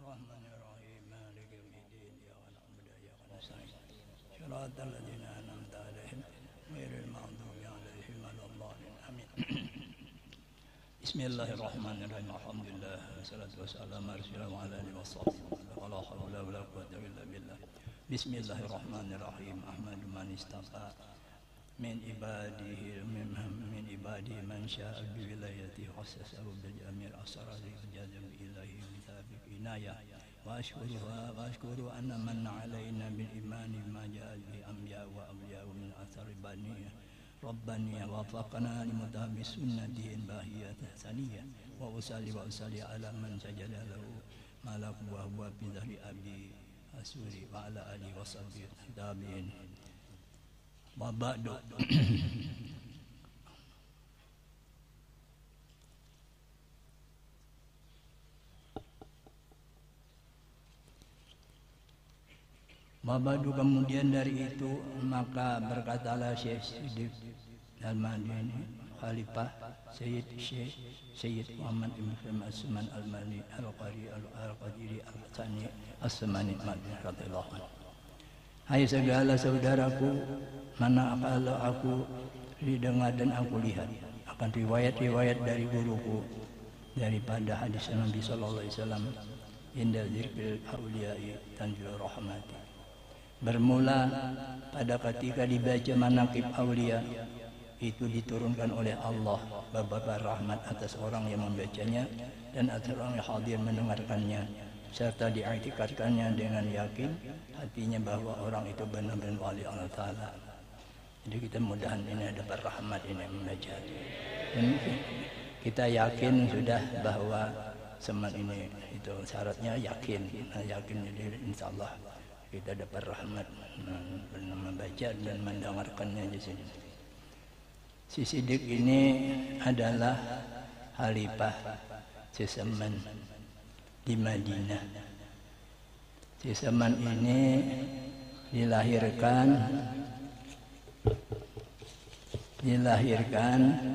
Bismillahirrahmanirrahim. Maliki yaumiddin. Iyyaka na'budu wa iyyaka nasta'in. Shiratal ladzina an'amta 'alaihim ghairil maghdubi 'alaihim waladdallin. Amin. Bismillahirrahmanirrahim. Alhamdulillah wassalatu wassalamu ala rasulillah wa ala alihi washabbihi. Wala haula wala quwwata illa billah. Bismillahirrahmanirrahim. Ahmadu man istafa min ibadihi man syaa bi wilayati khassasahu bil jamil asrari jazam ilahi bitabik inayah wa ashkuru anna man alaina bil imani ma jaa bi anbiya wa awliya min athari bani rabbani wa wafaqna li mutabi sunnati bahiyat saniyah wa usalli ala man sajada lahu malak wa huwa bi dhari abi asuri wa ala alihi wa sahbihi tabi'in. Ba'du. Ba'du, kemudian dari itu maka berkatalah Syekh Siddiq Al-Madini Khalifah Sayyid Muhammad bin As-Suman Al-Mani Al-Qari Al-Qadiri Al-Thani As-Samani Madinah radhiyallahu anhu. Hai segala saudaraku, mana kalau aku didengar dan aku lihat akan riwayat-riwayat dari guruku daripada hadis Nabi sallallahu alaihi wasallam inda dzikril auliyai tanzil rahmati. Bermula pada ketika dibaca manaqib aulia itu diturunkan oleh Allah beberapa rahmat atas orang yang membacanya dan atas orang yang hadir mendengarkannya, serta diiktikadkannya dengan yakin hatinya bahwa orang itu benar-benar wali Allah Ta'ala. Jadi kita mudahan ini dapat rahmat ini membaca. Dan kita yakin sudah bahwa seman ini itu syaratnya yakin. Yakin jadi insya Allah kita dapat rahmat membaca dan mendengarkannya di sini. Si Siddiq ini adalah Khalifah Seseman di Madinah. Seseman ini dilahirkan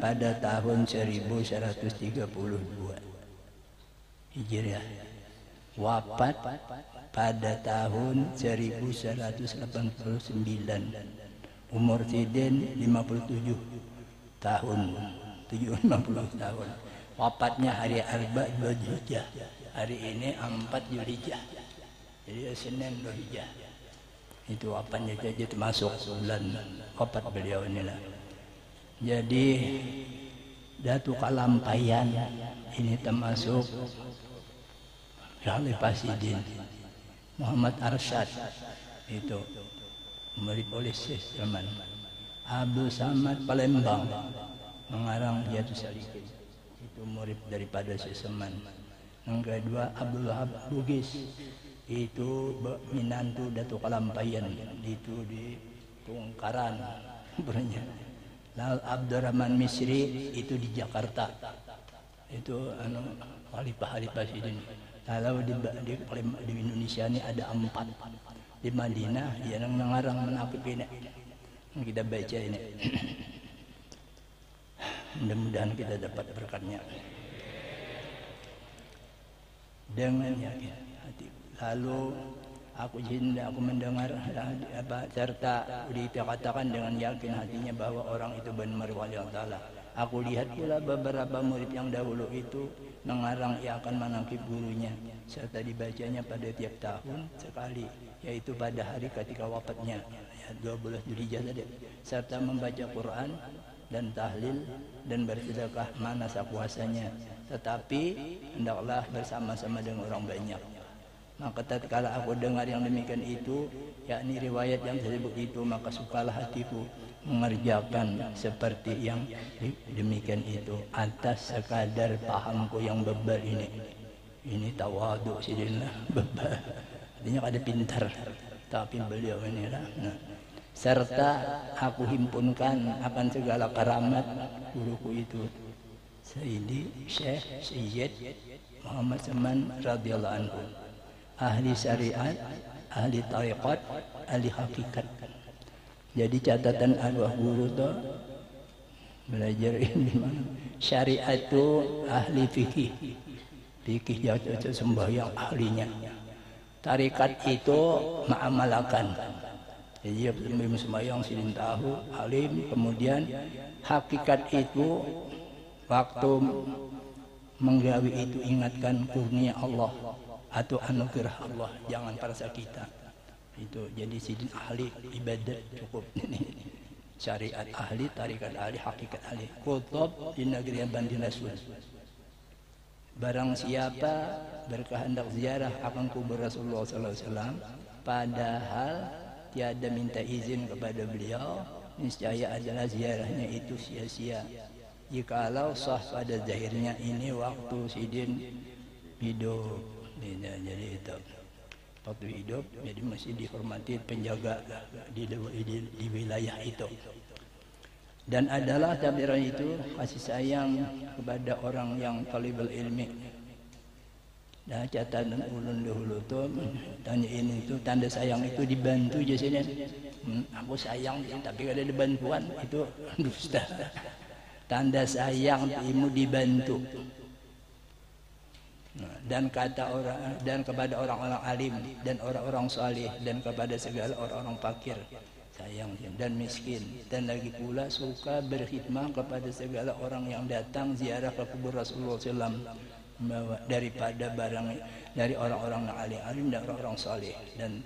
pada tahun 1132 Hijriah. Wafat pada tahun 1189. Umur Sidin 57 tahun. 50 tahun. Wafatnya hari Arba Dzulhijjah. Hari ini 4 Dzulhijjah. Jadi Senin Dzulhijjah. Itu wafatnya, jadi termasuk bulan wafat beliau inilah. Jadi Datu Kalampayan ini termasuk Khalifah Sidin. Muhammad Arsyad itu murid oleh Syekh Zaman. Abdul Samad Palembang mengarang Riyadhus Shalihin. Itu murid daripada Syekh Zaman. Yang kedua Abdul Wahab Bugis, itu minantu Datu Kalampayan, itu di Tungkaran punya. Lalu Abdurrahman Misri itu di Jakarta, itu Khalifah Sidin. Kalau di Indonesia ini ada 4. Di Madinah yang mengarang menakib ini kita baca ini. Mudah-mudahan kita dapat berkatnya dengan yakin hati. Lalu aku mendengar serta dikatakan dengan yakin hatinya bahwa orang itu benar wali Allah. Aku lihat pula beberapa murid yang dahulu itu mengarang ia akan menangkip gurunya, serta dibacanya pada tiap tahun sekali, yaitu pada hari ketika wafatnya, ya 12 Dzulhijjah tadi, serta membaca Quran dan tahlil dan bersedekah masa puasanya, tetapi hendaklah bersama-sama dengan orang banyak. Maka tatkala aku dengar yang demikian itu, yakni riwayat yang tersebut itu, maka sukalah hatiku mengerjakan seperti yang demikian itu atas sekadar pahamku yang bebal ini. Ini tawaduk sidinlah bebal. Artinya ada pintar, tapi beliau inilah. Serta aku himpunkan akan segala karamat guruku itu, Syekh Muhammad Saman radhiyallahu anhu. Ahli syariat, ahli tariqat, ahli hakikat. Jadi catatan arwah guru tuh belajar ini syariat itu ahli fikih, fikih jatuh sembahyang ahlinya. Tarikat itu ma'amalakan. Jadi sembahyang silin tahu alim, kemudian hakikat itu waktu menggawi itu ingatkan kurnia Allah atau anugerah Allah, jangan perasa kita. Itu jadi sidin ahli ibadat cukup ini. Syariat ahli, tarikat ahli, hakikat ahli. Kutub di negeri Bani Rasul. Barang siapa berkehendak ziarah akan kubur Rasulullah SAW, padahal tiada minta izin kepada beliau, niscaya adalah ziarahnya itu sia-sia. Jikalau sah pada zahirnya ini waktu sidin hidup. Jadi itu waktu hidup, jadi masih dihormati penjaga di wilayah itu. Dan adalah tabiran itu kasih sayang kepada orang yang talibul ilmi. Nah, catatan ulun dahulu tuh tanya ini tuh tanda sayang itu dibantu jasanya. Aku sayang tapi kada ada bantuan itu dusta. Tanda sayang ilmu dibantu. Nah, dan kata orang dan kepada orang-orang alim dan orang-orang saleh dan kepada segala orang-orang fakir sayang dan miskin, dan lagi pula suka berkhidmah kepada segala orang yang datang ziarah ke kubur Rasulullah SAW daripada barang dari orang-orang yang alim dan orang-orang saleh, dan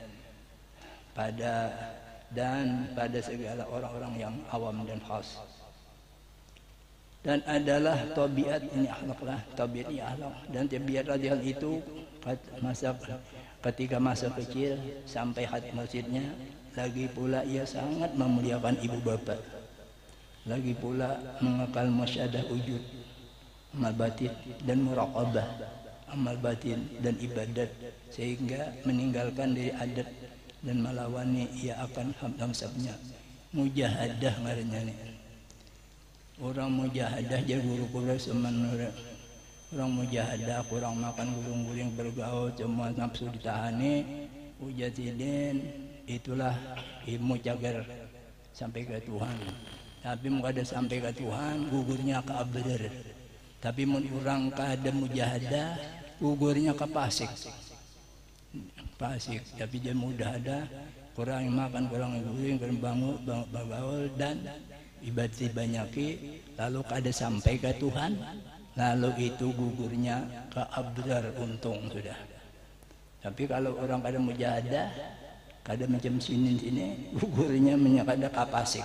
pada segala orang-orang yang awam dan khas. Dan adalah tabiat ini akhlaklah, tabiat ini akhlak, dan tabiat radial itu ketika masa kecil sampai khat masjidnya. Lagi pula ia sangat memuliakan ibu bapa. Lagi pula mengakal musyadah wujud, amal batin dan muraqabah, amal batin dan ibadat, sehingga meninggalkan dari adat dan melawani ia akan hamsabnya. Mujahadah ngarannya nih. Orang mujahadah jadi guru kula semenure. Orang mujahadah kurang makan guling-guling bergaul cuma nafsu ditahani, ujatidin. Itulah ilmu cagar sampai ke Tuhan. Tapi mau ada sampai ke Tuhan, gugurnya ke abdar. Tapi mun urang kada mujahadah, gugurnya ke pasik. Pasik. Tapi dia mudah ada, kurang makan, kurang guling, kurang bangun, bagaul dan ibadah banyaki, lalu kada sampai ke Tuhan, lalu itu gugurnya ke abdar, untung sudah. Tapi kalau orang kada mujahadah, kada macam sini gugurnya menyakada kapasik.